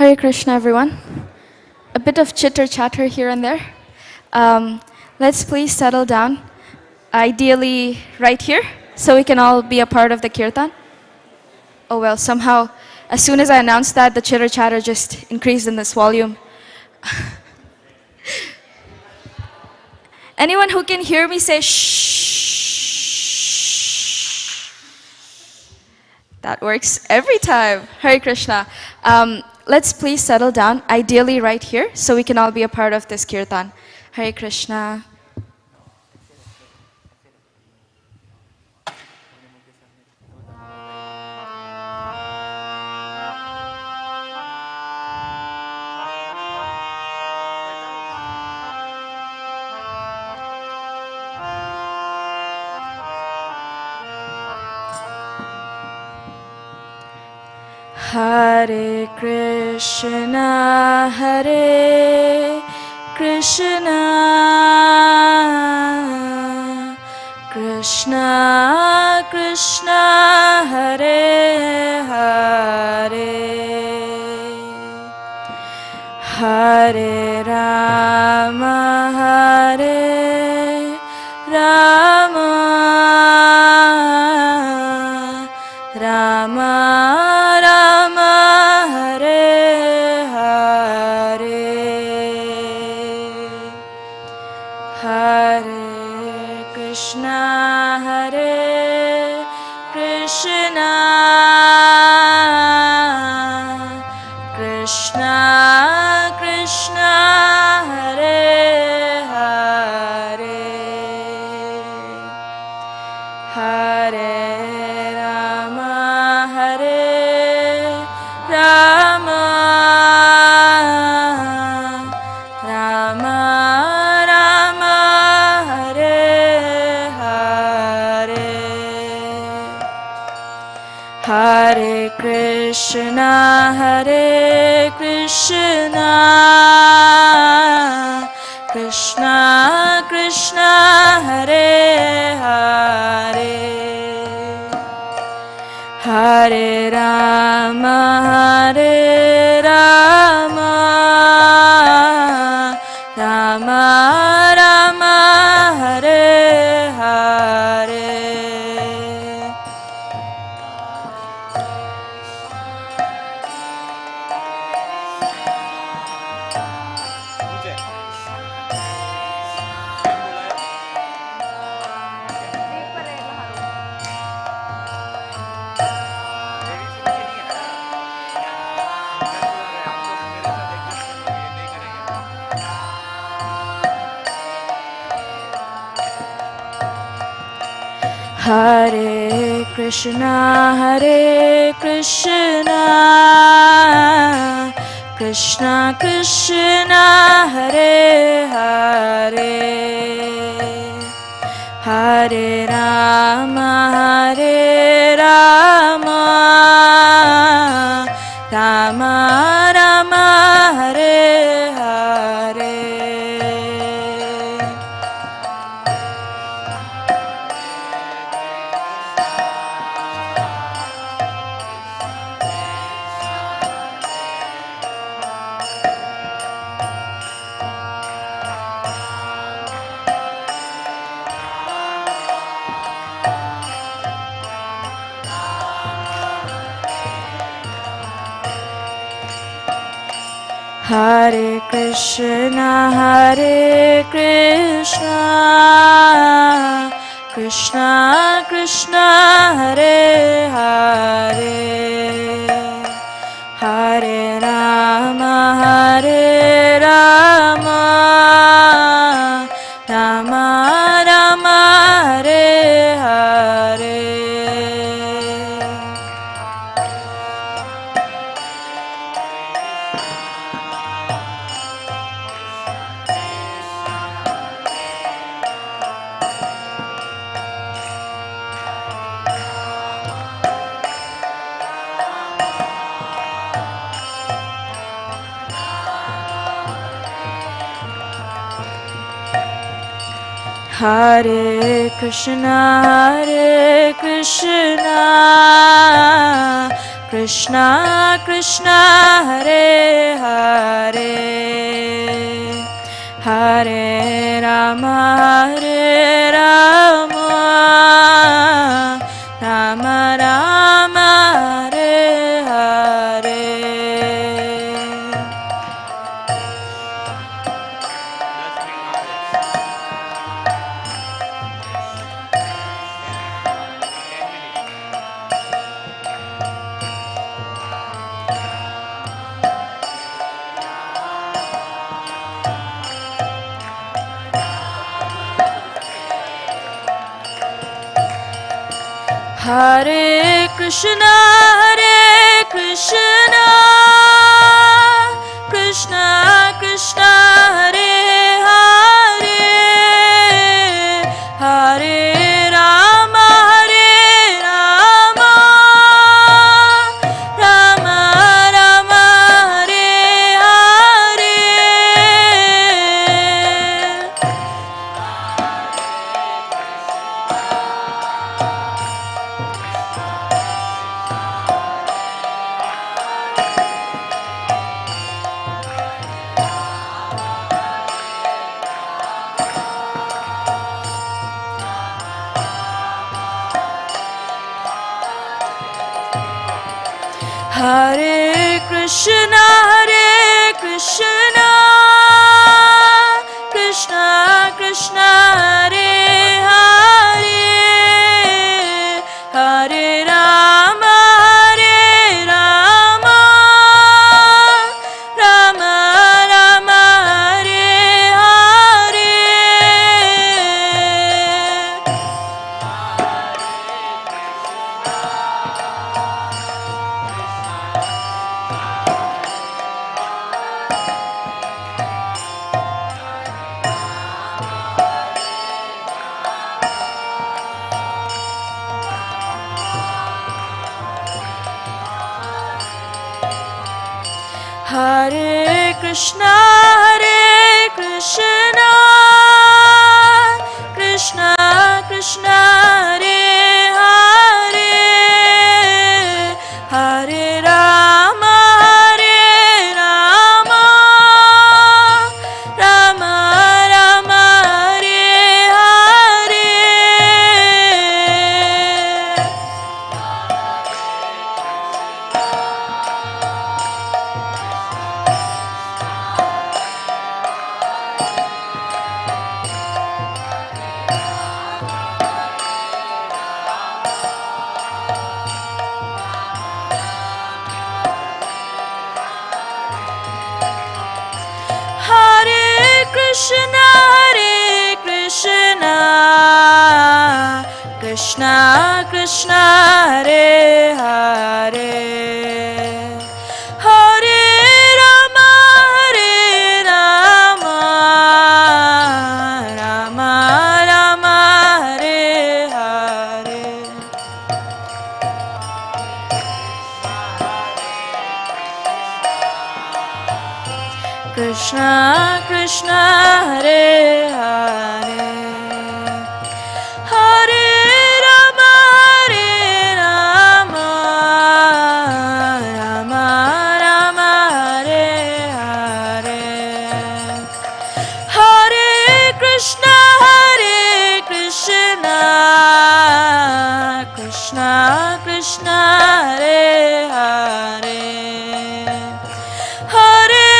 Hare Krishna, everyone. A bit of chitter chatter here and there. Let's please settle down, ideally right here, so we can all be a part of the kirtan. Oh well, somehow, as soon as I announced that, the chitter chatter just increased in this volume. Anyone who can hear me say shh. That works every time. Hare Krishna. Let's please settle down, ideally right here, so we can all be a part of this kirtan. Hare Krishna. Hare Krishna, Hare Krishna, Krishna Krishna, Hare Hare, Hare Rama, Hare Rama, Rama Hare Krishna, Hare Krishna, Krishna Krishna, Hare Hare, Hare Rama, Hare Rama, Rama Rama, Hare Hare. Hare Krishna, Hare Krishna, Krishna Krishna, Hare Hare, Hare Rama, Hare Rama, Rama Rama, Hare Hare. Hare Krishna, Hare Krishna, Krishna Krishna, Hare Hare, Hare Rama, Hare Rama, Rama Rama, Hare Hare. Hare Krishna, Hare Krishna, Krishna Krishna Hare Hare Hare Rama Hare Rama Rama Rama Hare Hare. Hare Krishna, Hare Krishna, Krishna Krishna, Hare Hare, Hare Rama, Hare Rama, Rama Rama, Hare Hare. Hare Krishna, Hare Krishna, Krishna Krishna, Hare Hare, Hare Rama, Hare Rama, Rama Rama, Hare Hare. Hare Krishna, Hare Krishna, Krishna Krishna, Hare Hare, Hare Rama, Hare Rama, Rama Rama, Hare Hare. Hare Krishna, Hare Krishna, Krishna Krishna, Hare Hare, Hare Rama, Hare Rama, Rama Rama, Hare Hare. Krishna Krishna, Hare Hare, Hare Rama, Hare Rama, Rama Rama, Hare Hare, Hare Krishna, Hare Krishna, Krishna Krishna, Hare Hare, Hare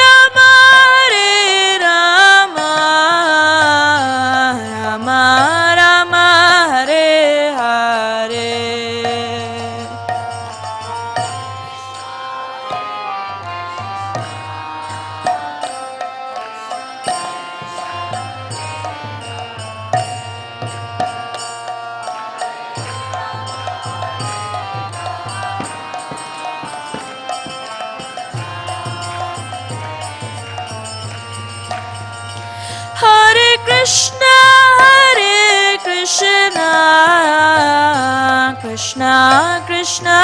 Rama, Hare Rama, Rama Rama, Hare Hare. Hare Krishna, Hare Krishna, Krishna Krishna,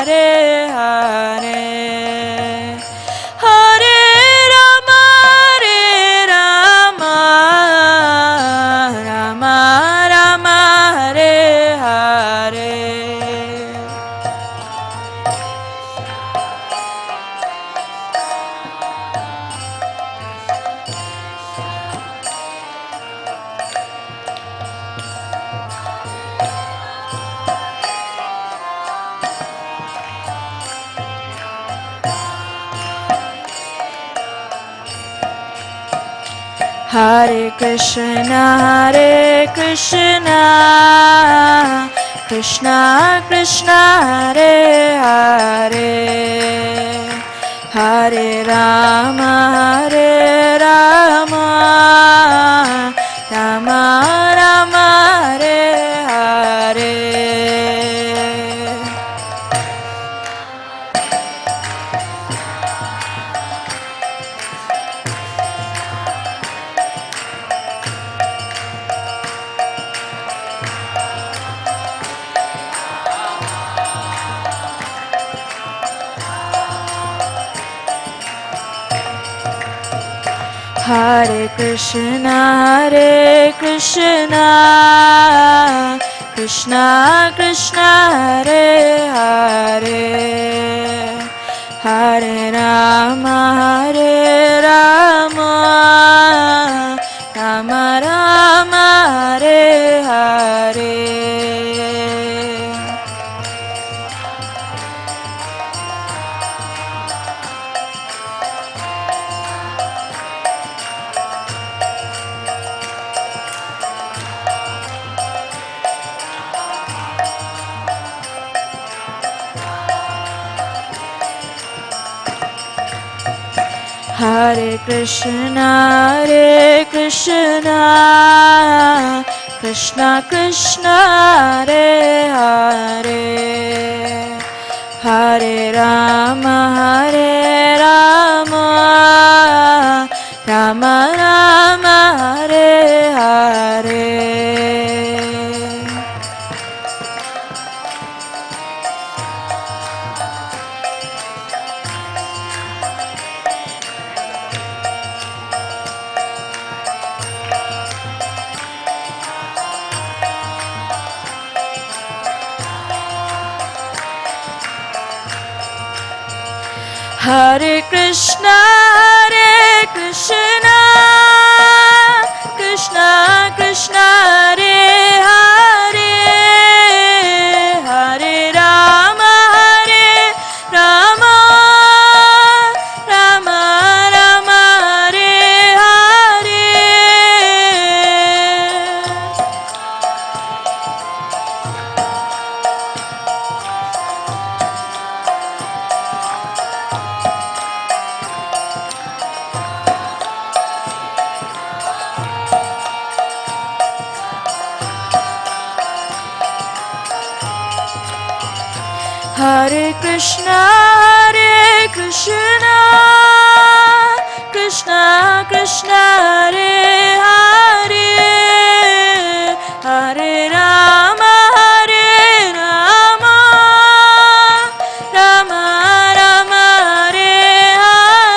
Hare Hare, Hare Rama, Hare Rama, Rama Rama, Hare Hare. Hare Krishna, Krishna Krishna, Hare Hare, Hare Rama, Rama Rama, Hare Hare. Hare Krishna, Krishna Krishna, Hare Hare, Hare Rama, Rama Rama, Hare Hare. Hare Krishna, Krishna Krishna, Hare Hare, Hare Rama, Rama Rama, Hare Hare. Hare Krishna, Krishna Krishna, Hare Hare, Hare Rama, Rama Rama, Hare Hare. Hare Krishna, Krishna Krishna, Hare Hare, Hare Rama, Rama Rama, Hare Hare.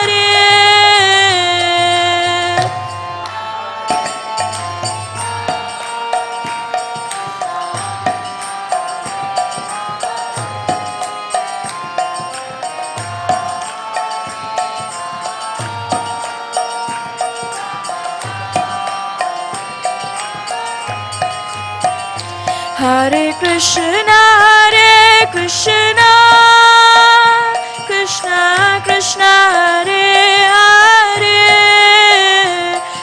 Hare Krishna, Krishna Krishna, Hare Hare,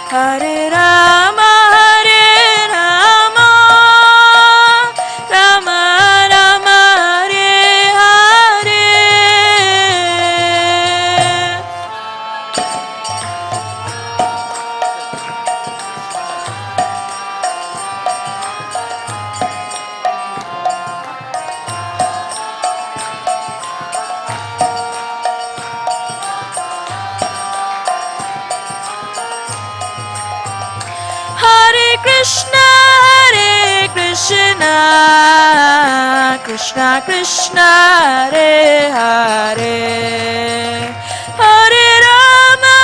Hare Rama, Rama Rama, Hare Hare. Krishna, Krishna Krishna, Hare Hare, Hare Rama,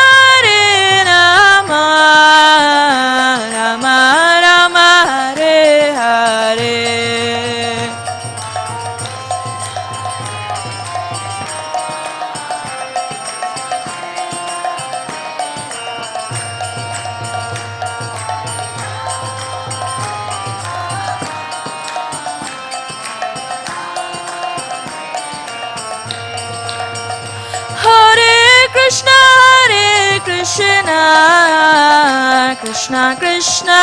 Rama Rama, Hare Hare. Krishna, Krishna Krishna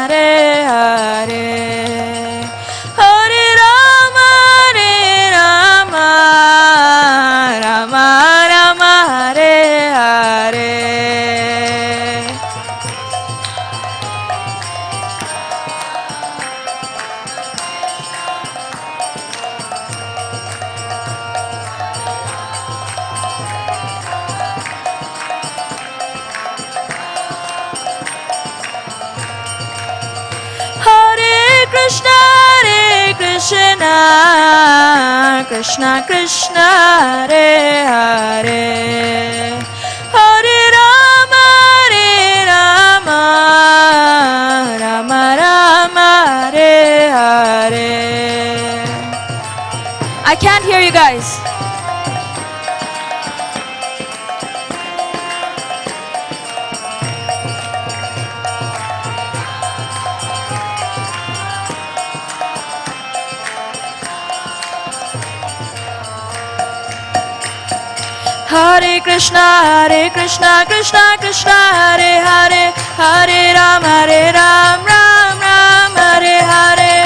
Hare Hare Hare Rama Rama Rama Hare Hare Krishna Krishna Krishna Hare Hare Hare Rama Rama Rama Hare Hare I can't hear you guys. Hare Krishna Krishna Krishna Hare Hare Hare Ram Ram Ram Hare Hare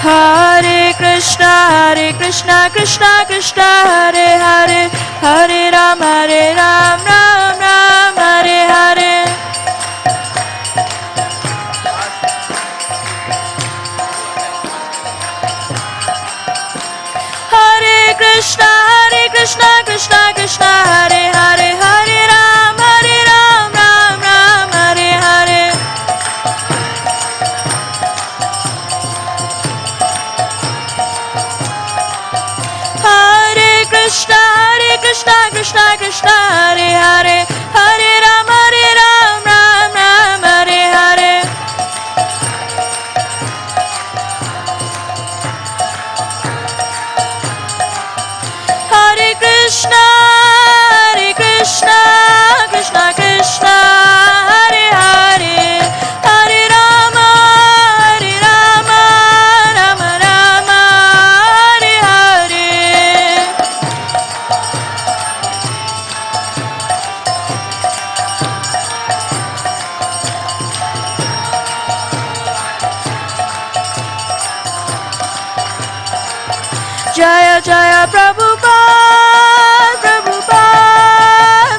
Hare Krishna Krishna Krishna Hare Hare Hare Ram Ram Ram Hare Hare Krishna Krishna Hare Hare Hare Ram Ram Hare Hare Hare Krishna Krishna Hare Hare Hare Ram Ram Hare Hare Krishna Krishna Krishna Hare Hare Hare Rama Rama Hare Hare Jaya Jaya Prabhupada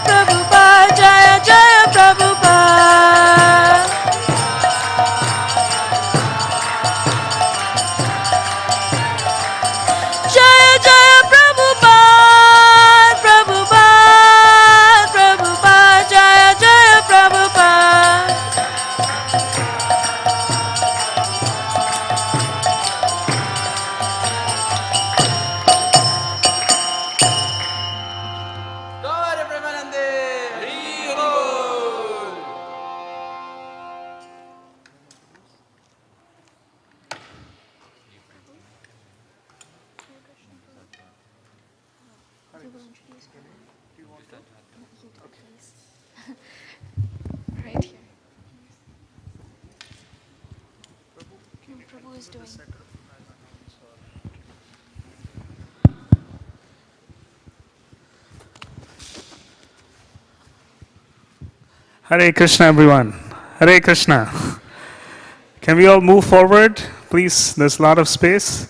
Prabhupada Jaya Jaya Prabhupada Jaya Jaya Prabhupada Prabhupada Jaya Jaya Prabhupada Right here. Prabhu is doing. Hare Krishna, everyone. Hare Krishna. Can we all move forward, please? There's a lot of space.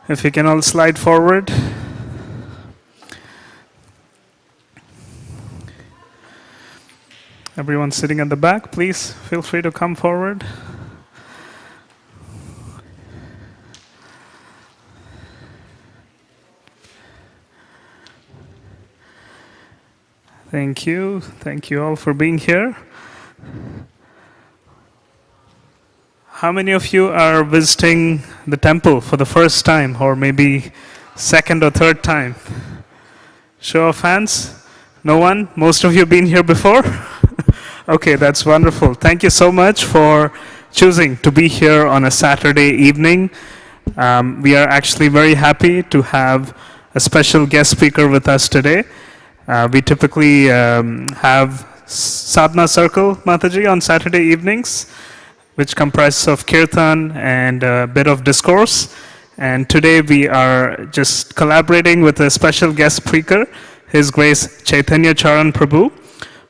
If you can all slide forward. Everyone sitting at the back, please feel free to come forward. Thank you. Thank you all for being here. How many of you are visiting the temple for the first time or maybe second or third time? Show of hands. No one? Most of you have been here before? Okay, that's wonderful. Thank you so much for choosing to be here on a Saturday evening. We are actually very happy to have a special guest speaker with us today. We typically have Sadhana Circle, Mataji, on Saturday evenings, which comprises of kirtan and a bit of discourse. And today we are just collaborating with a special guest speaker, His Grace Caitanya Charan Prabhu.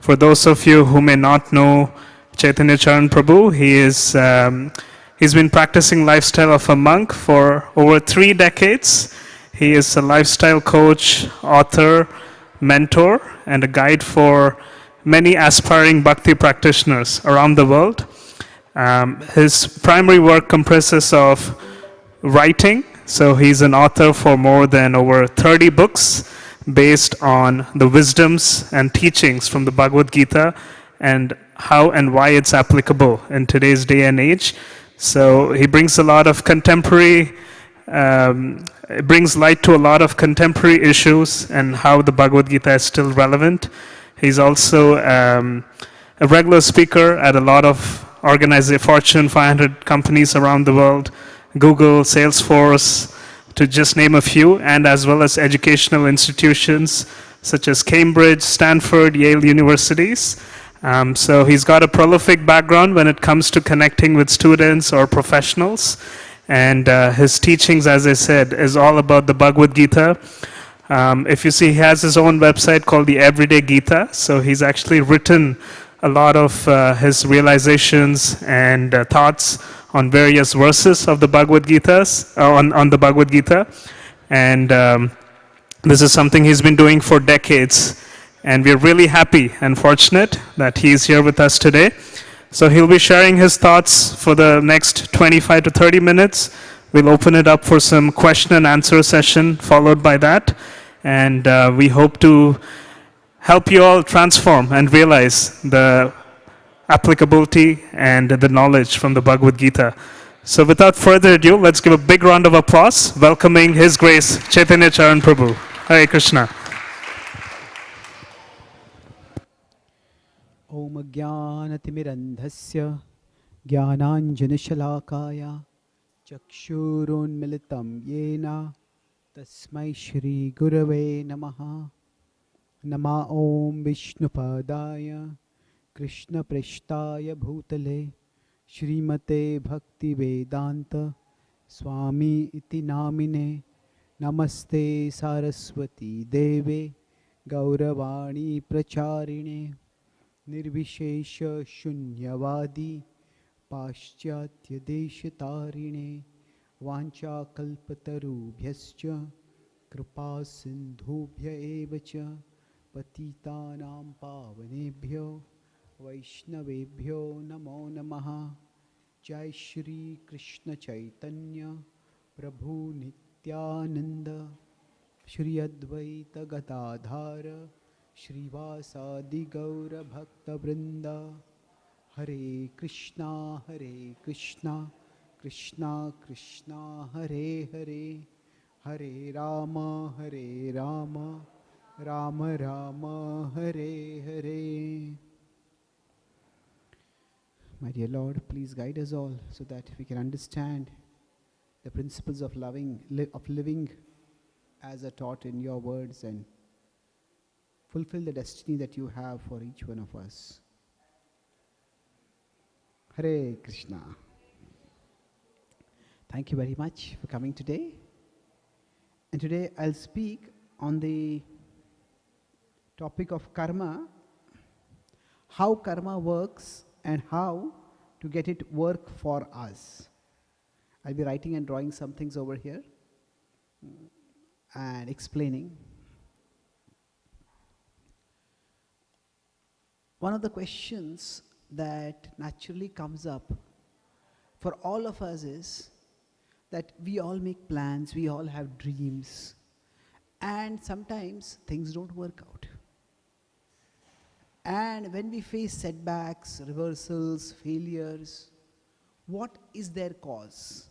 For those of you who may not know Caitanya Charan Prabhu, he's been practicing lifestyle of a monk for over 3 decades. He is a lifestyle coach, author, mentor, and a guide for many aspiring bhakti practitioners around the world. His primary work comprises of writing, so he's an author for more than over 30 books based on the wisdoms and teachings from the Bhagavad Gita and how and why it's applicable in today's day and age. So he brings a lot of contemporary, brings light to a lot of contemporary issues and how the Bhagavad Gita is still relevant. He's also a regular speaker at a lot of Fortune 500 companies around the world, Google, Salesforce, to just name a few, and as well as educational institutions such as Cambridge, Stanford, Yale universities. So he's got a prolific background when it comes to connecting with students or professionals. And his teachings, as I said, is all about the Bhagavad Gita. If you see, he has his own website called the Everyday Gita. So he's actually written a lot of his realizations and thoughts on various verses of the Bhagavad Gitas, on the Bhagavad Gita. And this is something he's been doing for decades. And we're really happy and fortunate that he's here with us today. So he'll be sharing his thoughts for the next 25 to 30 minutes. We'll open it up for some question and answer session followed by that. And we hope to help you all transform and realize the applicability and the knowledge from the Bhagavad Gita. So without further ado, let's give a big round of applause, welcoming His Grace Caitanya Charan Prabhu. Hare Krishna. Om Jnanatimirandhasya Jnananjanashalakaya Chakshurunmilitam Yena Tasmai Shri Gurave Namaha. Nama Om Vishnupadaya Krishna Preshtaya Bhutale Shrimate Bhakti Vedanta Swami Iti Namine Namaste Saraswati Deve Gauravani Pracharine Nirvishesha Shunyavadi Paschatya Deshatarine Vancha Kalpatarubhyascha Kripa Sindhubhya Evacha Patitanam Pavanebhyo Vaishnavebhyo Namo Namaha. Jai Shri Krishna Chaitanya Prabhu Nityananda Shri Advaita Gadadhara Shrivasadi Gaura Bhakta Vrinda. Hare Krishna Krishna Krishna Hare Hare, Hare Rama Rama Rama Hare Hare. My dear Lord, please guide us all so that we can understand the principles of living as are taught in your words and fulfill the destiny that you have for each one of us. Hare Krishna. Thank you very much for coming today. And today I'll speak on the topic of karma, how karma works and how to get it work for us. I'll be writing and drawing some things over here and explaining. One of the questions that naturally comes up for all of us is that we all make plans, we all have dreams, and sometimes things don't work out. And when we face setbacks, reversals, failures, what is their cause?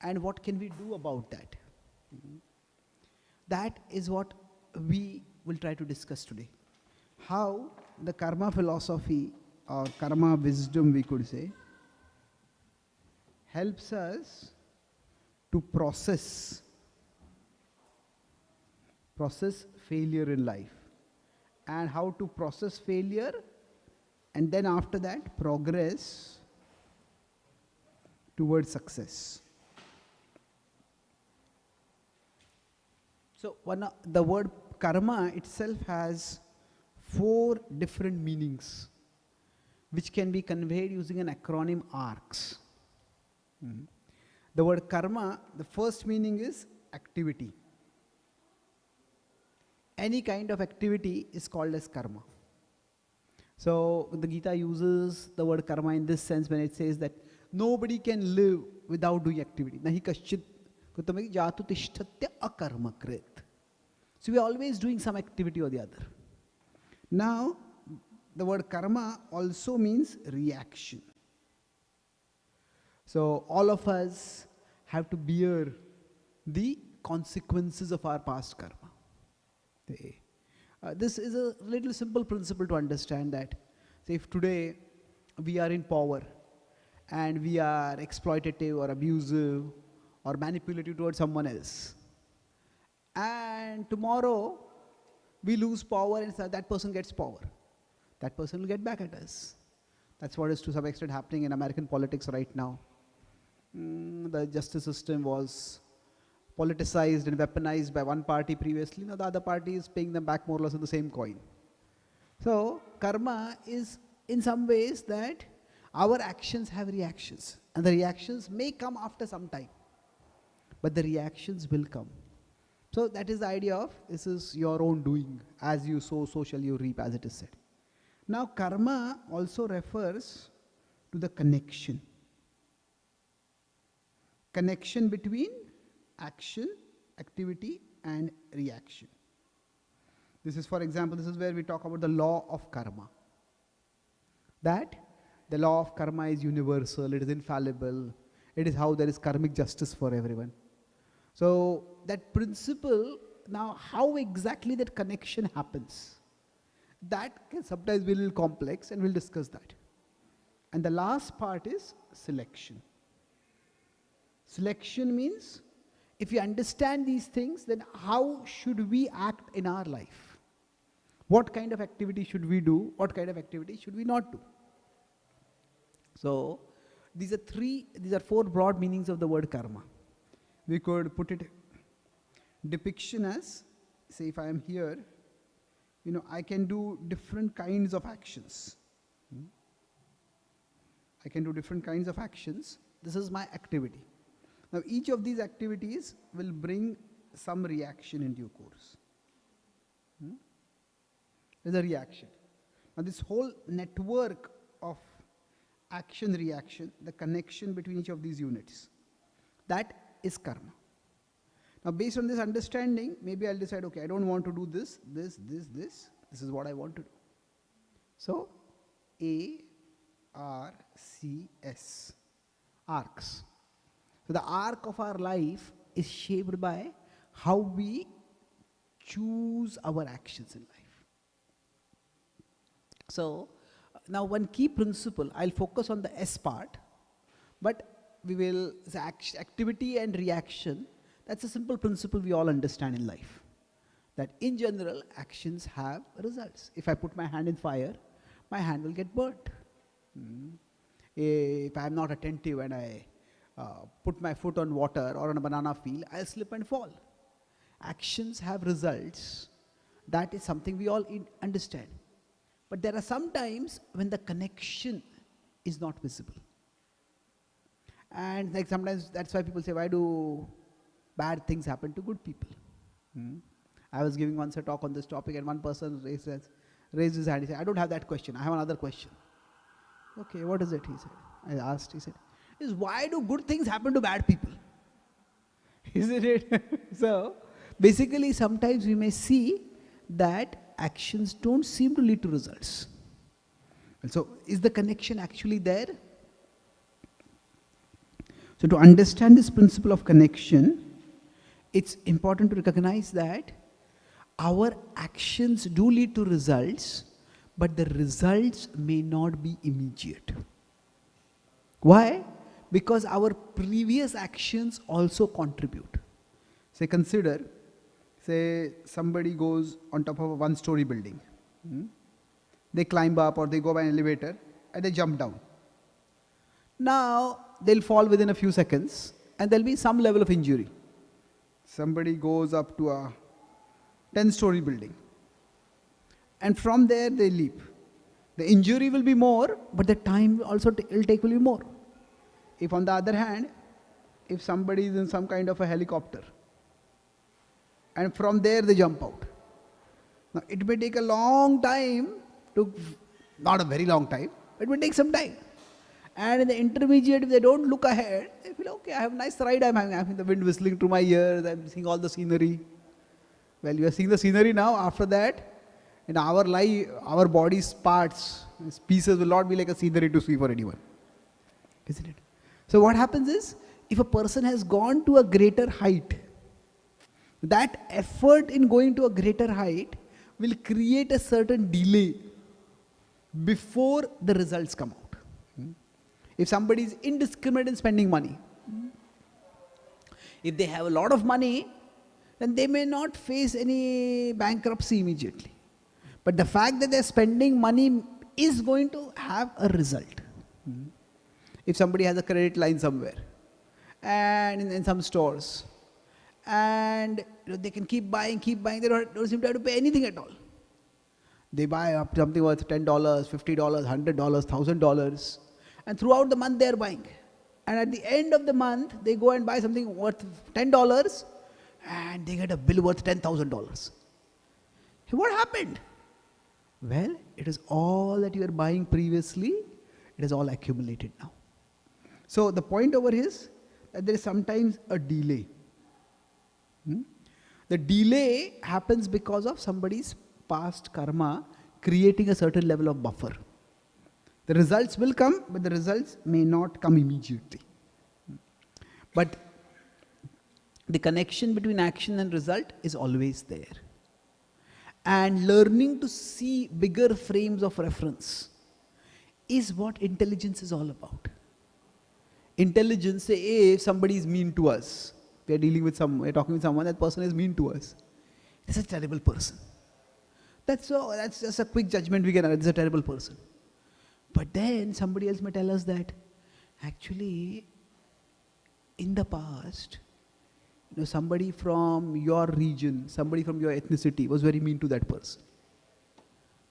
And what can we do about that? That is what we will try to discuss today. How the karma philosophy or karma wisdom, we could say, helps us to process failure in life, and how to process failure, and then after that progress towards success. So the word karma itself has 4 different meanings which can be conveyed using an acronym ARCS. The word karma, the first meaning is activity. Any kind of activity is called as karma. So the Gita uses the word karma in this sense when it says that nobody can live without doing activity. Nahi kaschit kutamaki jatu tishtatya akarma krit. So we are always doing some activity or the other. Now, the word karma also means reaction. So all of us have to bear the consequences of our past karma. This is a little simple principle to understand that. Say if today we are in power and we are exploitative or abusive or manipulative towards someone else, and tomorrow we lose power and that person gets power, that person will get back at us. That's what is to some extent happening in American politics right now. The justice system was politicized and weaponized by one party previously. Now the other party is paying them back more or less in the same coin. So karma is in some ways that our actions have reactions, and the reactions may come after some time, but the reactions will come. So that is the idea of this is your own doing. As you sow, so shall you reap, as it is said. Now karma also refers to the connection. Connection between action, activity and reaction. This is, for example, this is where we talk about the law of karma. That the law of karma is universal, it is infallible, it is how there is karmic justice for everyone. So that principle, now how exactly that connection happens, that can sometimes be a little complex, and we'll discuss that. And the last part is selection. Selection means if you understand these things, then how should we act in our life? What kind of activity should we do? What kind of activity should we not do? So these are 4 broad meanings of the word karma. We could put it depiction as, say if I am here, I can do different kinds of actions. I can do different kinds of actions. This is my activity. Now each of these activities will bring some reaction in due course. There's a reaction. Now this whole network of action, reaction, the connection between each of these units, that is karma. Now based on this understanding, maybe I'll decide, okay, I don't want to do this. This is what I want to do. So ARCS, arcs. So the arc of our life is shaped by how we choose our actions in life. So now one key principle, I'll focus on the S part, but we will, activity and reaction, that's a simple principle we all understand in life. That in general, actions have results. If I put my hand in fire, my hand will get burnt. If I am not attentive and I put my foot on water or on a banana peel, I'll slip and fall. Actions have results. That is something we all understand. But there are some times when the connection is not visible. And like sometimes that's why people say, why do bad things happen to good people? I was giving once a talk on this topic and one person raised his hand. He said, I don't have that question. I have another question. Okay, what is it? He said. I asked, he said, is why do good things happen to bad people? Isn't it? So basically sometimes we may see that actions don't seem to lead to results. And so is the connection actually there? So to understand this principle of connection, it's important to recognize that our actions do lead to results, but the results may not be immediate. Why? Because our previous actions also contribute. Say consider, say somebody goes on top of a one-story building. They climb up or they go by an elevator and they jump down. Now they'll fall within a few seconds and there'll be some level of injury. Somebody goes up to a 10-story building. And from there they leap. The injury will be more, but the time also it will take will be more. If on the other hand, if somebody is in some kind of a helicopter, and from there they jump out. Now it may take a long time not a very long time, it will take some time. And in the intermediate, if they don't look ahead, they feel, okay, I have a nice ride, I'm having the wind whistling through my ears, I'm seeing all the scenery. Well, you are seeing the scenery now, after that, in our life, our body's parts, pieces will not be like a scenery to see for anyone. Isn't it? So what happens is, if a person has gone to a greater height, that effort in going to a greater height will create a certain delay before the results come out. If somebody is indiscriminate in spending money, if they have a lot of money, then they may not face any bankruptcy immediately. But the fact that they're spending money is going to have a result. If somebody has a credit line somewhere, and in some stores, and they can keep buying, they don't seem to have to pay anything at all. They buy up something worth $10, $50, $100, $1,000, and throughout the month they are buying. And at the end of the month, they go and buy something worth $10, and they get a bill worth $10,000. Hey, what happened? Well, it is all that you were buying previously, it is all accumulated now. So the point over is that there is sometimes a delay. The delay happens because of somebody's past karma creating a certain level of buffer. The results will come, but the results may not come immediately. But the connection between action and result is always there. And learning to see bigger frames of reference is what intelligence is all about. Intelligence, say if somebody is mean to us, we are talking with someone, that person is mean to us. It's a terrible person. That's just a quick judgment we can have, it's a terrible person. But then somebody else may tell us that actually in the past, somebody from your region, somebody from your ethnicity was very mean to that person.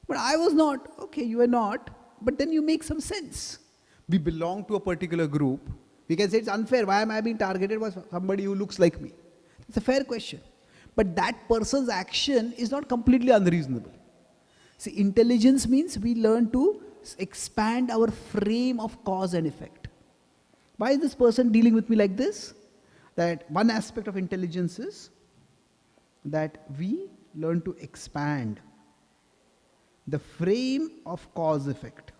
But I was not. Okay, you are not. But then you make some sense. We belong to a particular group. We can say it's unfair. Why am I being targeted by somebody who looks like me? It's a fair question. But that person's action is not completely unreasonable. See, intelligence means we learn to expand our frame of cause and effect. Why is this person dealing with me like this? That one aspect of intelligence is that we learn to expand the frame of cause effect.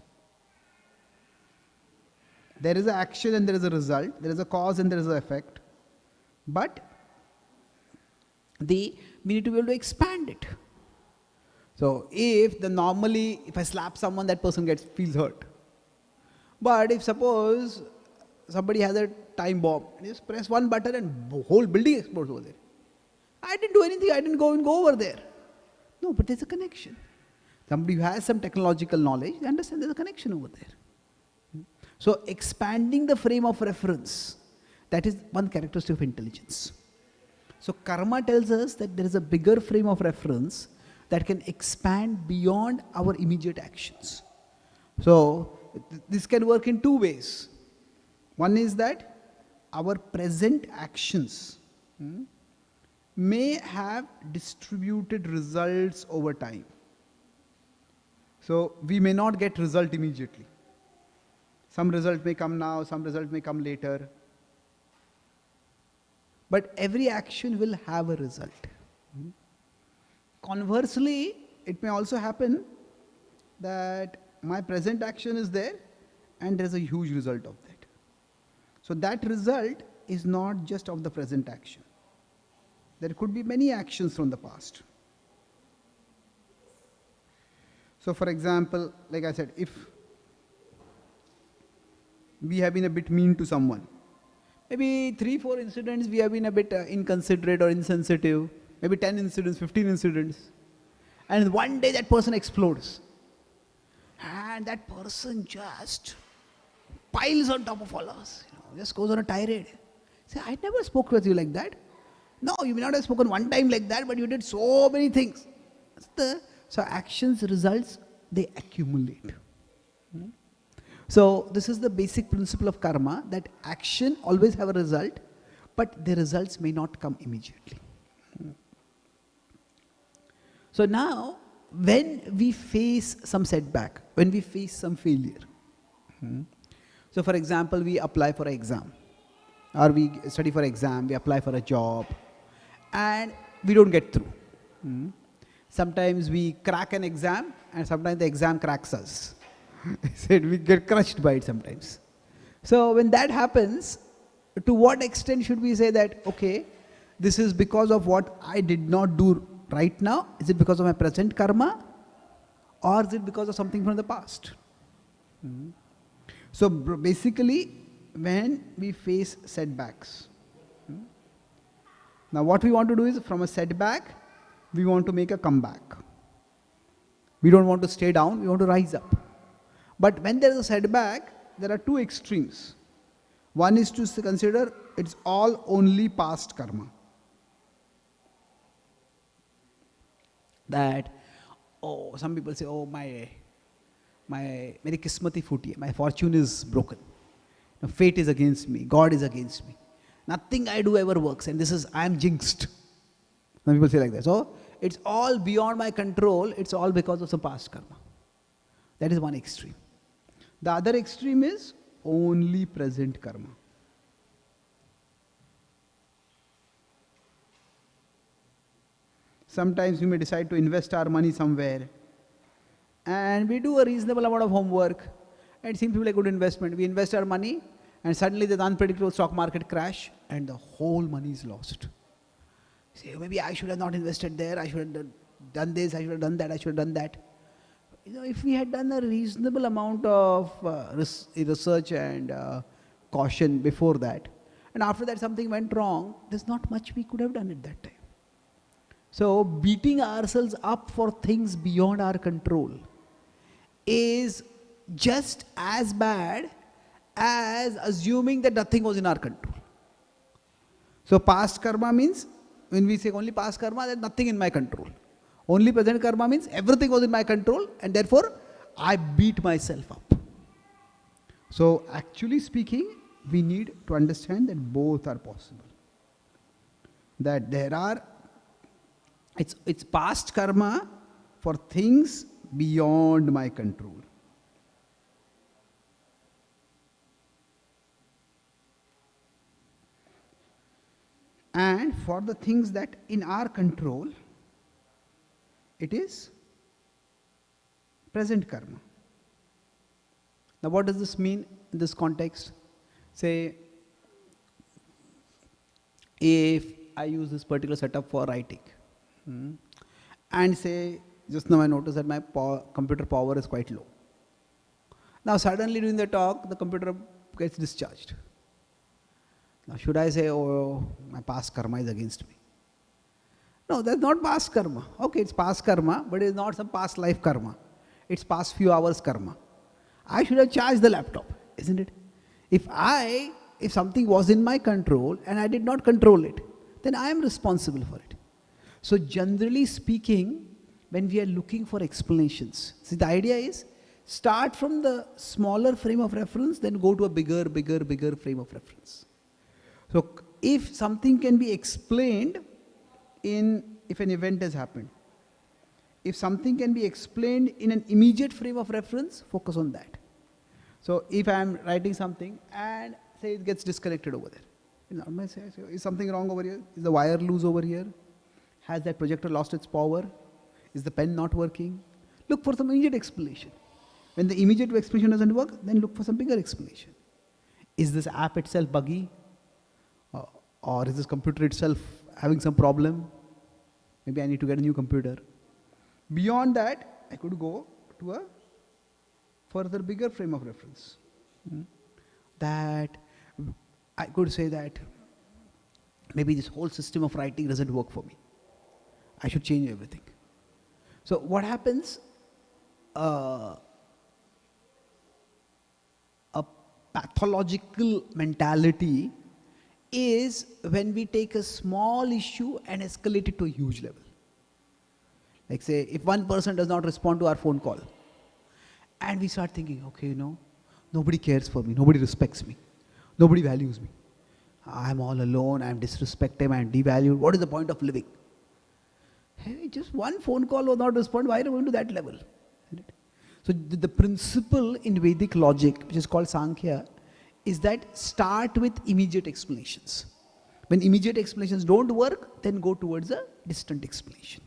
There is an action and there is a result. There is a cause and there is an effect. But we need to be able to expand it. So if I slap someone, that person feels hurt. But if suppose somebody has a time bomb, and you just press one button and the whole building explodes over there. I didn't do anything, I didn't go over there. No, but there's a connection. Somebody who has some technological knowledge, they understand there's a connection over there. So expanding the frame of reference, that is one characteristic of intelligence. So karma tells us that there is a bigger frame of reference that can expand beyond our immediate actions. So this can work in two ways. One is that our present actions may have distributed results over time. So we may not get result immediately. Some result may come now, some result may come later. But every action will have a result. Conversely, it may also happen that my present action is there and there is a huge result of that. So that result is not just of the present action. There could be many actions from the past. So for example, like I said, if we have been a bit mean to someone, maybe 3-4 incidents we have been a bit inconsiderate or insensitive, maybe 10 incidents, 15 incidents, and one day that person explodes. And that person just piles on top of all us, just goes on a tirade. Say, I never spoke with you like that. No, you may not have spoken one time like that, but you did so many things. So actions, results, they accumulate. So this is the basic principle of karma, that action always have a result, but the results may not come immediately. So now, when we face some setback, when we face some failure, so for example, we apply for an exam, or we study for exam, we apply for a job, and we don't get through. Sometimes we crack an exam, and sometimes the exam cracks us. We get crushed by it sometimes. So when that happens, to what extent should we say that, okay, this is because of what I did not do right now? Is it because of my present karma? Or is it because of something from the past? So basically, when we face setbacks, now what we want to do is, from a setback, we want to make a comeback. We don't want to stay down, we want to rise up. But when there is a setback, there are two extremes. One is to consider it's all only past karma. That, oh, some people say, oh, my meri kismati phuti hai, my fortune is broken. Fate is against me, God is against me. Nothing I do ever works, and I am jinxed. Some people say like that. So it's all beyond my control, it's all because of some past karma. That is one extreme. The other extreme is only present karma. Sometimes we may decide to invest our money somewhere, and we do a reasonable amount of homework, and it seems to be a good investment. We invest our money, and suddenly the unpredictable stock market crash, and the whole money is lost. Say, maybe I should have not invested there, I should have done this, I should have done that, I should have done that. If we had done a reasonable amount of research and caution before that, and after that something went wrong, there's not much we could have done at that time. So beating ourselves up for things beyond our control is just as bad as assuming that nothing was in our control. So past karma means, when we say only past karma, there's nothing in my control. Only present karma means everything was in my control, and therefore I beat myself up. So actually speaking, we need to understand that both are possible. That it's past karma for things beyond my control. And for the things that in our control, it is present karma. Now what does this mean in this context? Say, if I use this particular setup for writing, and say, just now I noticed that my computer power is quite low. Now suddenly during the talk, the computer gets discharged. Now should I say, oh, my past karma is against me? No, that's not past karma. Okay, it's past karma, but it's not some past life karma. It's past few hours karma. I should have charged the laptop, isn't it? If something was in my control and I did not control it, then I am responsible for it. So generally speaking, when we are looking for explanations, see, the idea is start from the smaller frame of reference, then go to a bigger frame of reference. So if something can be explained if an event has happened, if something can be explained in an immediate frame of reference, focus on that. So if I am writing something and say it gets disconnected over there, is something wrong over here? Is the wire loose over here? Has that projector lost its power? Is the pen not working? Look for some immediate explanation. When the immediate explanation doesn't work, then look for some bigger explanation. Is this app itself buggy? Or is this computer itself having some problem? Maybe I need to get a new computer. Beyond that, I could go to a further bigger frame of reference. That I could say that maybe this whole system of writing doesn't work for me. I should change everything. So what happens? A pathological mentality is when we take a small issue and escalate it to a huge level. Like say, if one person does not respond to our phone call, and we start thinking, okay, nobody cares for me, nobody respects me, nobody values me. I'm all alone, I'm disrespected, I'm devalued. What is the point of living? Hey, just one phone call will not respond. Why are you going to that level? So the principle in Vedic logic, which is called Sankhya, is that start with immediate explanations. When immediate explanations don't work, then go towards a distant explanation.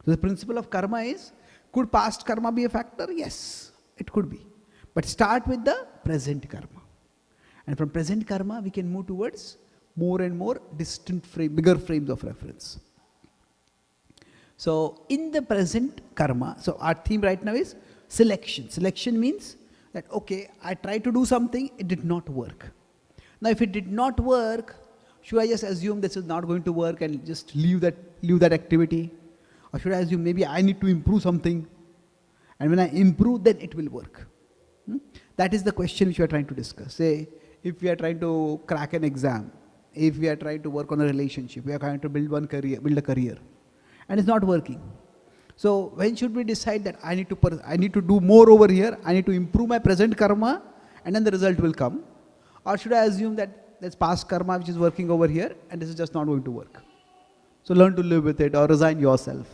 So the principle of karma is, could past karma be a factor? Yes, it could be. But start with the present karma. And from present karma, we can move towards more and more distant bigger frames of reference. So in the present karma, so our theme right now is selection. Selection means that, okay, I tried to do something, it did not work. Now if it did not work, should I just assume this is not going to work and just leave that activity? Or should I assume maybe I need to improve something, and when I improve, then it will work? That is the question which we are trying to discuss. Say, if we are trying to crack an exam, if we are trying to work on a relationship, we are trying to build a career, and it's not working. So when should we decide that I need to do more over here, I need to improve my present karma, and then the result will come? Or should I assume that there's past karma which is working over here, and this is just not going to work? So learn to live with it or resign yourself.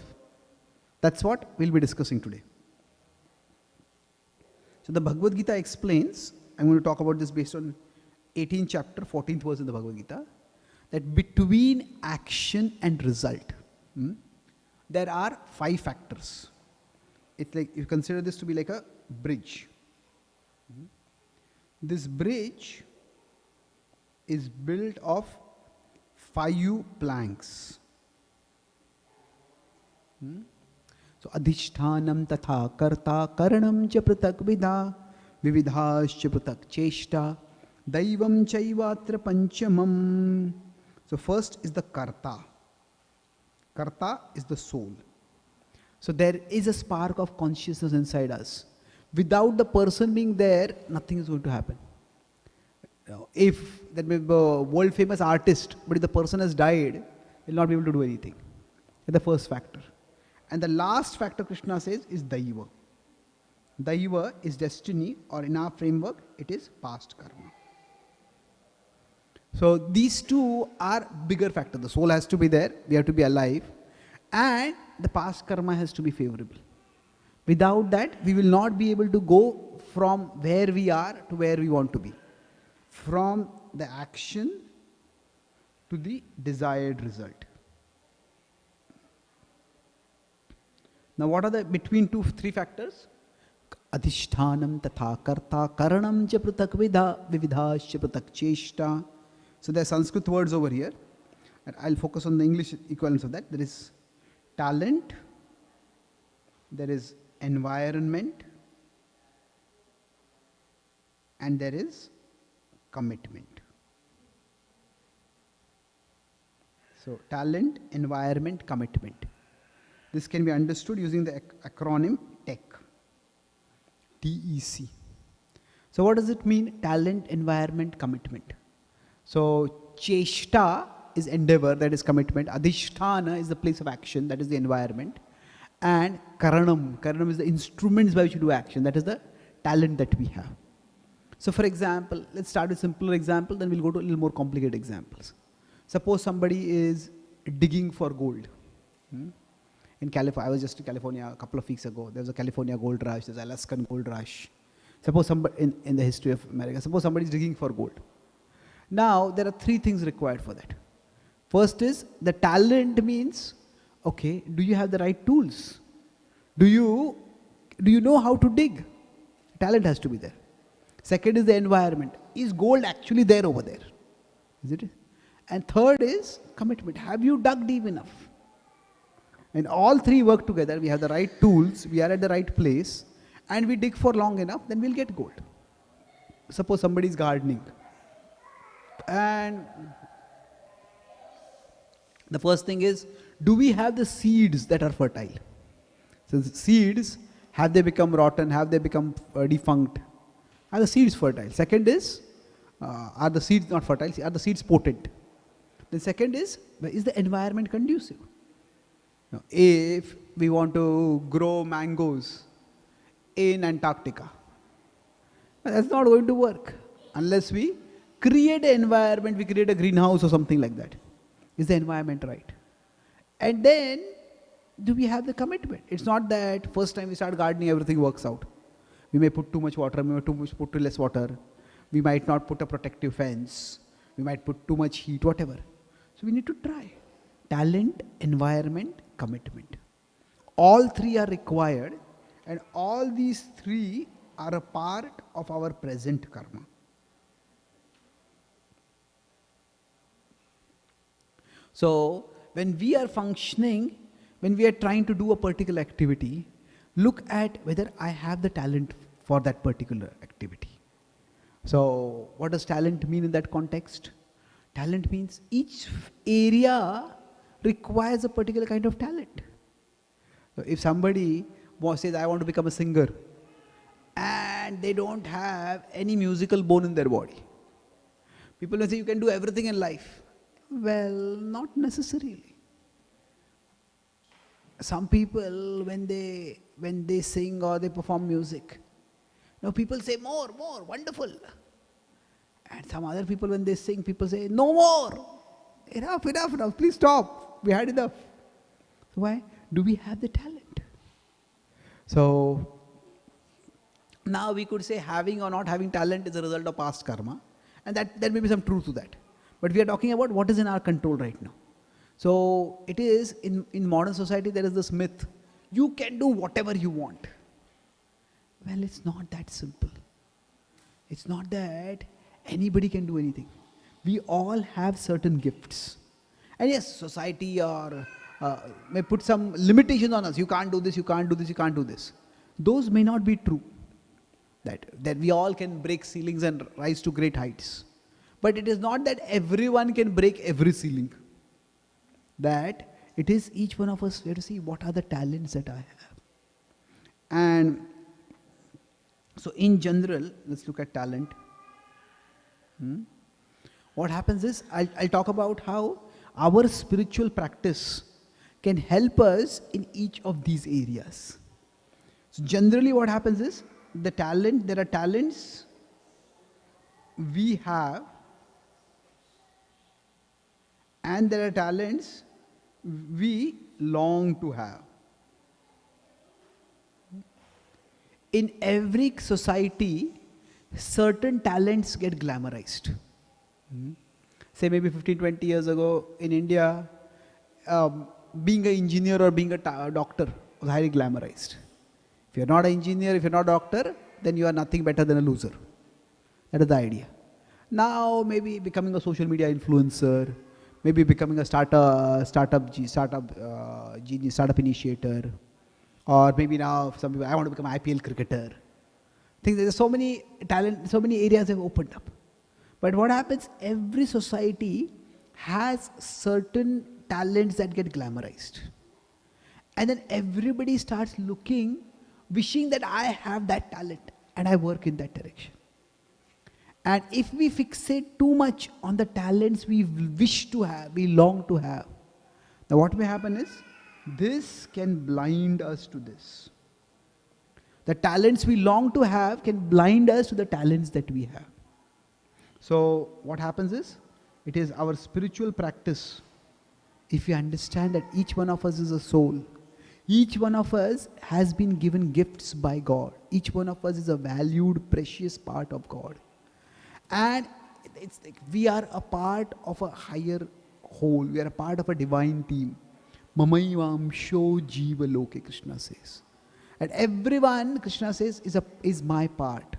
That's what we'll be discussing today. So the Bhagavad Gita explains, I'm going to talk about this based on 18th chapter, 14th verse in the Bhagavad Gita, that between action and result, there are 5 factors. It's like, you consider this to be like a bridge. This bridge is built of 5 planks. So adhishthanam tatha karta karanam cha pratak vividhascha pratak cheshta daivam chaivatra panchamam. So first is the karta. Karta is the soul. So there is a spark of consciousness inside us. Without the person being there, nothing is going to happen. If that may be a world famous artist, but if the person has died, he will not be able to do anything. That's the first factor. And the last factor, Krishna says, is Daiva. Daiva is destiny, or in our framework, it is past karma. So these 2 are bigger factors. The soul has to be there, we have to be alive, and the past karma has to be favorable. Without that, we will not be able to go from where we are to where we want to be. From the action to the desired result. Now what are the between 3 factors? Adhishthanam tatha karta karanam cha pratak vividhascha pratak cheshta. So there are Sanskrit words over here, and I'll focus on the English equivalence of that. There is talent, there is environment, and there is commitment. So talent, environment, commitment. This can be understood using the acronym TEC. TEC. So what does it mean? Talent, environment, commitment. So cheshta is endeavor, that is commitment. Adhisthana is the place of action, that is the environment. And karanam is the instruments by which you do action, that is the talent that we have. So for example, let's start with simpler example, then we'll go to a little more complicated examples. Suppose somebody is digging for gold. In California, I was just in California a couple of weeks ago. There was a California gold rush, there's an Alaskan gold rush. Suppose somebody, in the history of America, suppose somebody is digging for gold. Now, there are 3 things required for that. First is, the talent means, okay, do you have the right tools? Do you know how to dig? Talent has to be there. Second is the environment. Is gold actually there over there? Is it? And third is commitment. Have you dug deep enough? And all 3 work together. We have the right tools, we are at the right place, and we dig for long enough, then we'll get gold. Suppose somebody is gardening, and the first thing is, do we have the seeds that are fertile? So the seeds, have they become rotten, have they become defunct? Are the seeds fertile? Second is, Are the seeds not fertile? Are the seeds potent? The second is the environment conducive? Now, if we want to grow mangoes in Antarctica, that's not going to work unless we create an environment, we create a greenhouse or something like that. Is the environment right? And then, do we have the commitment? It's not that first time we start gardening, everything works out. We may put too much water, we may put too less water. We might not put a protective fence. We might put too much heat, whatever. So we need to try. Talent, environment, commitment. All three are required, and all these three are a part of our present karma. So when we are functioning, when we are trying to do a particular activity, look at whether I have the talent for that particular activity. So what does talent mean in that context? Talent means each area requires a particular kind of talent. So if somebody says, I want to become a singer, and they don't have any musical bone in their body, people will say, you can do everything in life. Well, not necessarily. Some people, when they sing or they perform music, people say, more, wonderful. And some other people, when they sing, people say, no more. Enough, please stop. We had enough. So why? Do we have the talent? So, now we could say having or not having talent is a result of past karma. And there may be some truth to that. But we are talking about what is in our control right now. So, it is, in modern society, there is this myth, you can do whatever you want. Well, it's not that simple. It's not that anybody can do anything. We all have certain gifts. And yes, society may put some limitations on us. You can't do this, you can't do this, you can't do this. Those may not be true. That we all can break ceilings and rise to great heights. But it is not that everyone can break every ceiling. That it is each one of us, we have to see what are the talents that I have. And so in general, let's look at talent. What happens is, I'll talk about how our spiritual practice can help us in each of these areas. So generally what happens is, there are talents we have, and there are talents we long to have. In every society, certain talents get glamorized. Say maybe 15, 20 years ago in India, being an engineer or being a doctor was highly glamorized. If you're not an engineer, if you're not a doctor, then you are nothing better than a loser. That is the idea. Now maybe becoming a social media influencer, maybe becoming a startup genius, startup initiator, or maybe now some people, I want to become an IPL cricketer. I think there's so many talent, so many areas have opened up. But what happens, every society has certain talents that get glamorized. And then everybody starts looking, wishing that I have that talent and I work in that direction. And if we fixate too much on the talents we wish to have, we long to have, now what may happen is, this can blind us to this. The talents we long to have can blind us to the talents that we have. So what happens is, it is our spiritual practice. If we understand that each one of us is a soul, each one of us has been given gifts by God. Each one of us is a valued, precious part of God. And it's like we are a part of a higher whole. We are a part of a divine team. Mamaivam sho jiva loke, Krishna says. And everyone, Krishna says, is my part.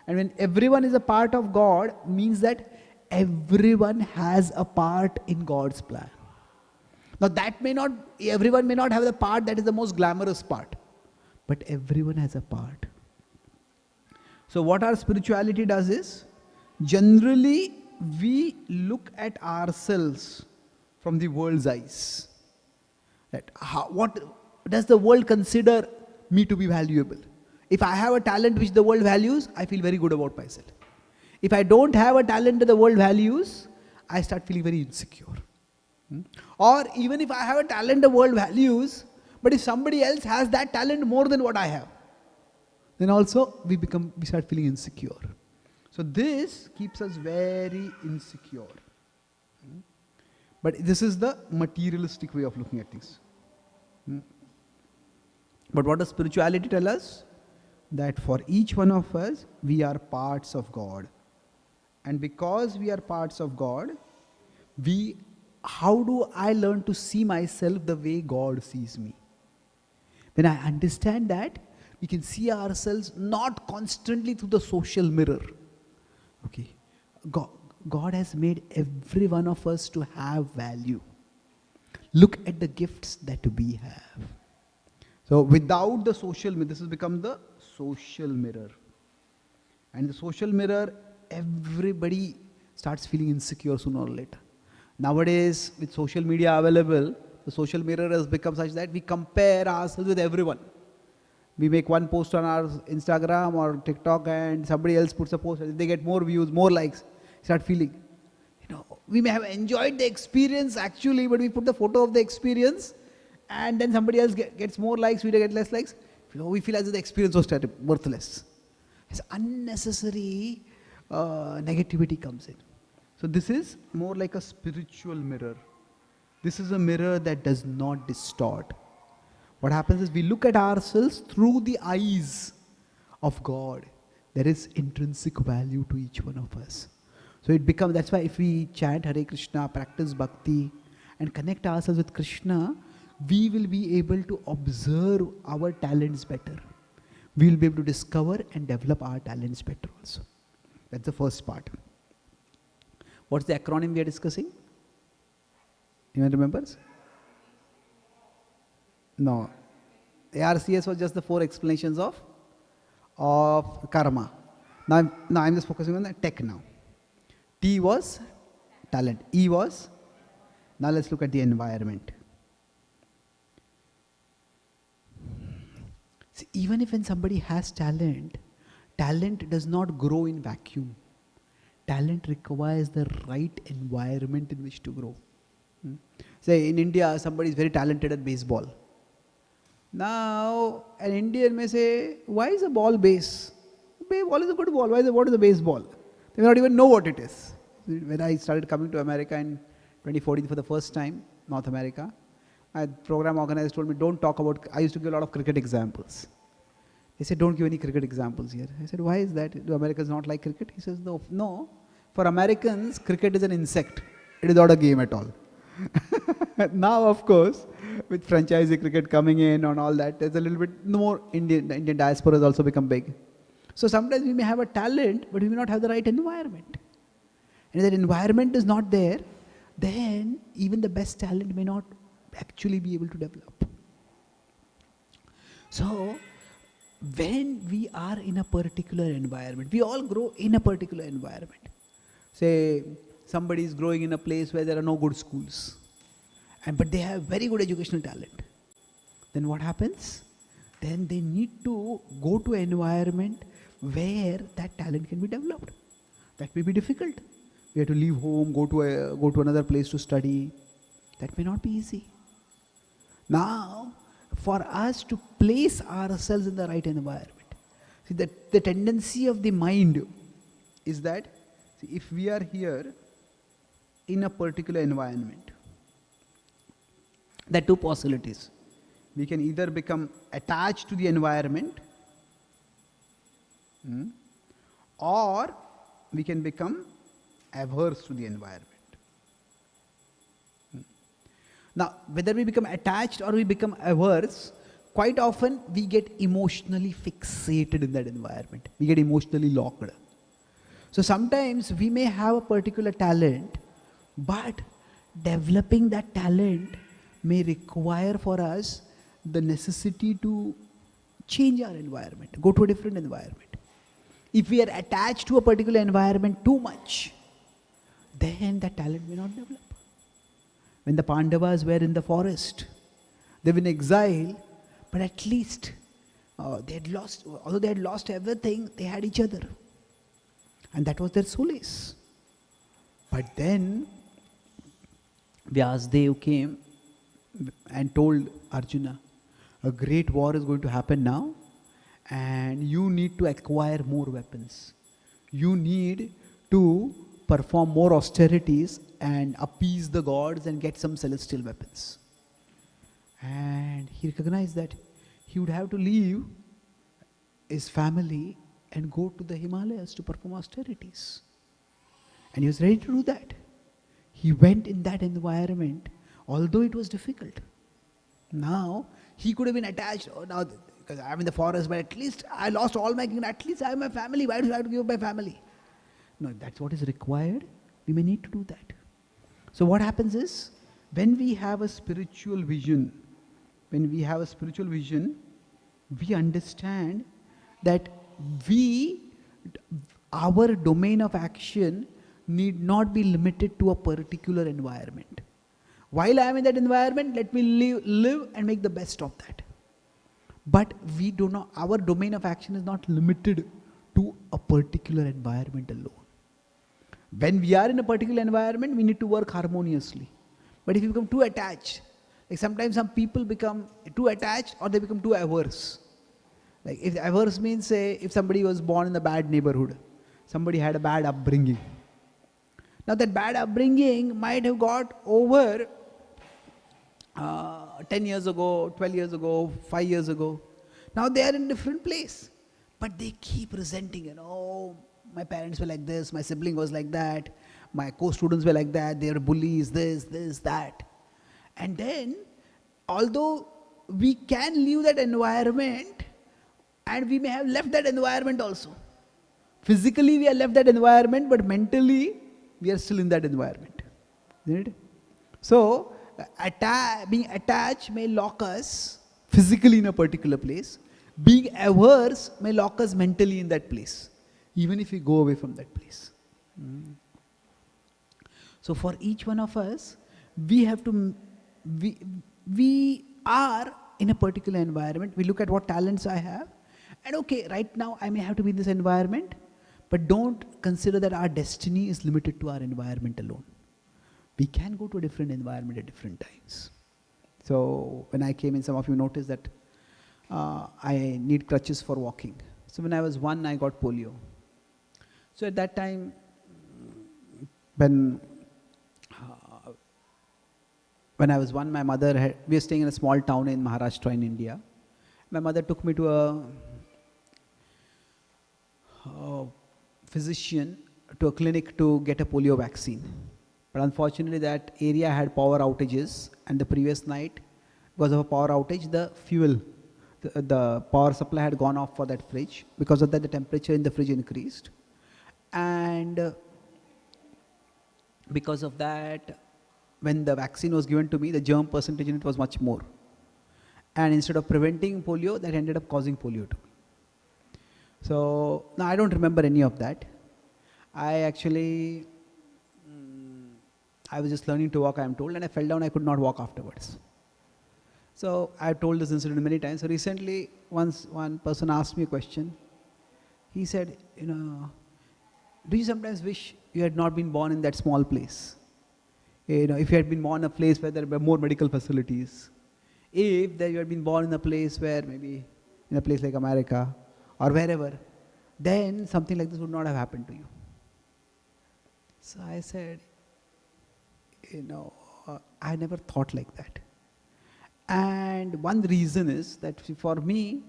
And when everyone is a part of God, means that everyone has a part in God's plan. Now everyone may not have the part that is the most glamorous part, but everyone has a part. So what our spirituality does is, generally we look at ourselves from the world's eyes. What does the world consider me to be valuable? If I have a talent which the world values, I feel very good about myself. If I don't have a talent that the world values, I start feeling very insecure. Or even if I have a talent the world values, but if somebody else has that talent more than what I have, then also we start feeling insecure. So this keeps us very insecure. But this is the materialistic way of looking at things. But what does spirituality tell us? That for each one of us, we are parts of God. And because we are parts of God, how do I learn to see myself the way God sees me? When I understand that, we can see ourselves not constantly through the social mirror. Okay, God has made every one of us to have value. Look at the gifts that we have. So without the social mirror, this has become the social mirror. And the social mirror, everybody starts feeling insecure sooner or later. Nowadays, with social media available, the social mirror has become such that we compare ourselves with everyone. We make one post on our Instagram or TikTok and somebody else puts a post, they get more views, more likes. Start feeling, we may have enjoyed the experience actually, but we put the photo of the experience and then somebody else gets more likes, we get less likes. We feel as if the experience was worthless. It's unnecessary negativity comes in. So this is more like a spiritual mirror. This is a mirror that does not distort. What happens is we look at ourselves through the eyes of God. There is intrinsic value to each one of us. So it becomes, that's why if we chant Hare Krishna, practice bhakti and connect ourselves with Krishna, we will be able to observe our talents better. We will be able to discover and develop our talents better also. That's the first part. What's the acronym we are discussing? Anyone remembers? No. ARCS was just the 4 explanations of karma. Now I'm just focusing on the tech now. T was talent. E was, now let's look at the environment. See, even if when somebody has talent, talent does not grow in vacuum. Talent requires the right environment in which to grow. Say in India, somebody is very talented at baseball. Now, an Indian may say, why is a ball base? Ball is a good ball. What is a baseball? They may not even know what it is. When I started coming to America in 2014 for the first time, North America, my program organizer told me, don't talk about, I used to give a lot of cricket examples. He said, don't give any cricket examples here. I said, why is that? Do Americans not like cricket? He says, no. For Americans, cricket is an insect. It is not a game at all. Now, of course, with franchisee cricket coming in and all that, there's a little bit more the Indian diaspora has also become big. So sometimes we may have a talent, but we may not have the right environment. And if that environment is not there, then even the best talent may not actually be able to develop. So, when we are in a particular environment, we all grow in a particular environment. Say, somebody is growing in a place where there are no good schools, but they have very good educational talent. Then what happens? Then they need to go to an environment where that talent can be developed. That may be difficult. We have to leave home, go to another place to study. That may not be easy. Now, for us to place ourselves in the right environment, see, the tendency of the mind is that, see, if we are here in a particular environment, there are 2 possibilities. We can either become attached to the environment, or we can become averse to the environment. Now, whether we become attached or we become averse, quite often we get emotionally fixated in that environment. We get emotionally locked. So sometimes we may have a particular talent, but developing that talent may require for us the necessity to change our environment, go to a different environment. If we are attached to a particular environment too much, then that talent may not develop. When the Pandavas were in the forest, they were in exile, but at least although they had lost everything, they had each other. And that was their solace. But then Vyasdev came and told Arjuna, a great war is going to happen now, and you need to acquire more weapons. You need to perform more austerities and appease the gods and get some celestial weapons. And he recognized that he would have to leave his family and go to the Himalayas to perform austerities. And he was ready to do that. He went in that environment, although it was difficult. Now, he could have been attached, oh, now, because I'm in the forest, but at least I lost all my kingdom, at least I have my family, why do I have to give up my family? No, if that's what is required, we may need to do that. So what happens is, when we have a spiritual vision, we understand that our domain of action need not be limited to a particular environment. While I am in that environment, let me live and make the best of that. But our domain of action is not limited to a particular environment alone. When we are in a particular environment, we need to work harmoniously. But if you become too attached, like sometimes some people become too attached or they become too averse. Like if averse means, say, if somebody was born in a bad neighborhood, somebody had a bad upbringing. Now that bad upbringing might have got over 10 years ago, 12 years ago, 5 years ago. Now they are in a different place. But they keep resenting it. Oh, my parents were like this, my sibling was like that, my co-students were like that, they were bullies, this, that. And then, although we can leave that environment, and we may have left that environment also. Physically we have left that environment, but mentally we are still in that environment. Isn't it? So, being attached may lock us physically in a particular place. Being averse may lock us mentally in that place, even if we go away from that place. So for each one of us, we are in a particular environment. We look at what talents I have, and okay, right now I may have to be in this environment, but don't consider that our destiny is limited to our environment alone. We can go to a different environment at different times. So when I came in, some of you noticed that I need crutches for walking. So when I was 1, I got polio. So at that time, when I was 1, my mother we were staying in a small town in Maharashtra in India. My mother took me to a physician, to a clinic to get a polio vaccine. But unfortunately that area had power outages, and the previous night, because of a power outage, the power supply had gone off for that fridge. Because of that, the temperature in the fridge increased. And because of that, when the vaccine was given to me, the germ percentage in it was much more. And instead of preventing polio, that ended up causing polio to me. So now I don't remember any of that. I was just learning to walk, I am told, and I fell down, I could not walk afterwards. So I have told this incident many times. So recently, once one person asked me a question. He said, do you sometimes wish you had not been born in that small place? If you had been born in a place where there were more medical facilities, if you had been born in a place where, maybe in a place like America or wherever, then something like this would not have happened to you. So I said, I never thought like that. And one reason is that for me,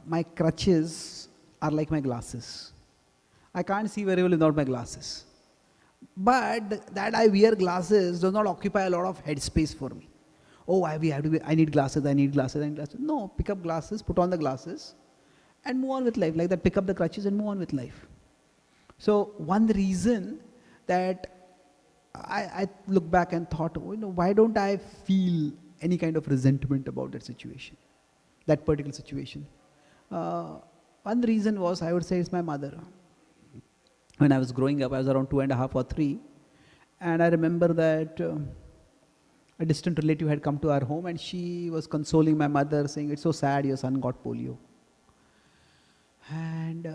my crutches are like my glasses. I can't see very well without my glasses. But that I wear glasses does not occupy a lot of headspace for me. Oh, I need glasses, I need glasses. No, pick up glasses, put on the glasses, and move on with life. Like that, pick up the crutches and move on with life. So one reason that I look back and thought, why don't I feel any kind of resentment about that situation, that particular situation? One reason was, I would say, is my mother. When I was growing up, I was around 2.5 or 3, and I remember that a distant relative had come to our home, and she was consoling my mother, saying, "It's so sad, your son got polio." And